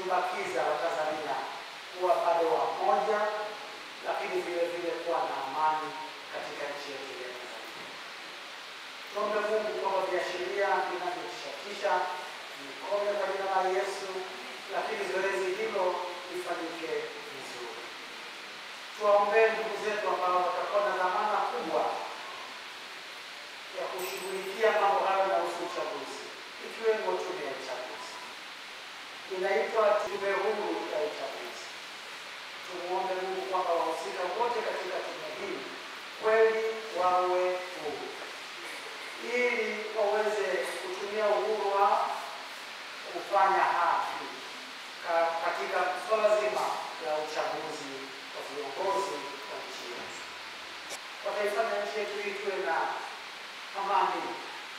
kutubakiza Watanzania kuwa bado wamoja, lakini vile vile kuwa na amani katika nchi yetu ya Tanzania. Tuombe Mungu kwamba viashiria vinavyotishatisha vikome kwa jina la Yesu, lakini zoezi hilo lifanyike vizuri. Tuwaombee ndugu zetu ambao watakuwa na dhamana kubwa ya kushughulikia mambo hayo na uchaguzi, ikiwemo tume ya uchaguzi. Inaitwa Tume Huru ya Uchaguzi. Tumuombe Mungu kwamba wahusika wote katika tume hii kweli wawe huru, ili waweze kutumia uhuru wa kufanya haki katika swala zima la uchaguzi wa viongozi wa nchi yetu. Wataifanya nchi yetu hii tuwe na amani,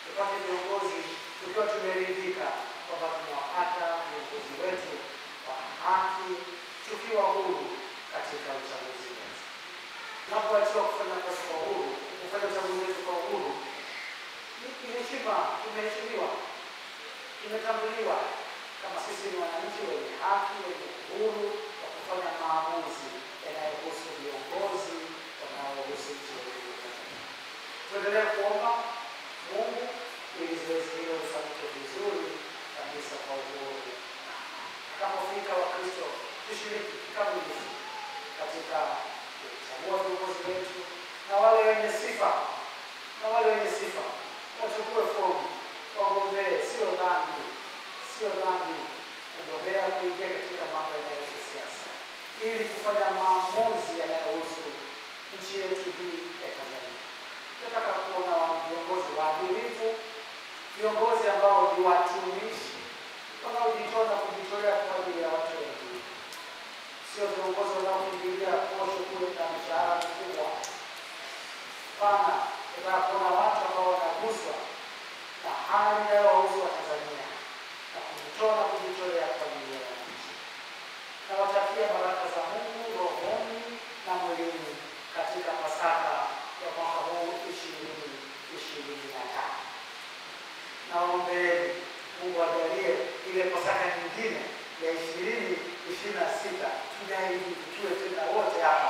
tupate viongozi tukiwa tumeridhika kwamba tunawapata viongozi wetu kwa haki, tukiwa huru katika uchaguzi wetu. Tunapoachiwa kufanya kazi kwa uhuru, kufanya uchaguzi wetu kwa uhuru, heshima, tumeheshimiwa, tumetambuliwa kama sisi ni wananchi wenye haki, wenye uhuru wa kufanya maamuzi yanayohusu viongozi wanaohusu nchi yetu. Tuendelee kuomba Mungu ili zoezi hilo lifanyike vizuri kabisa kwa uhuru. Tunapofika Wakristo, tushiriki kikamilifu katika kuchagua viongozi wetu, na wale wenye sifa wachukue fomu, wagombee. Sio dhambi kugombea kuingia katika mambo yanayohusu siasa, ili kufanya maamuzi yanayohusu nchi yetu hii ya Tanzania. Tunataka kuona viongozi waadilifu, viongozi ambao ni watumishi, wanaojitoa na kujitolea kwa ajili ya watu wengine, sio viongozi wanaokimbilia posho kule na mishahara mikubwa. Hapana, tunataka kuona watu ambao wanaguswa na hali inayowahusu Watanzania na kujitoa na kujitolea kwa ajili ya nchi. Nawatakia baraka za Mungu rohoni na mwilini katika Pasaka ya mwaka huu 2025. Naombeeni Mungu ajalie ile Pasaka nyingine ya 2026 tujaidi tukiwe tena wote hapa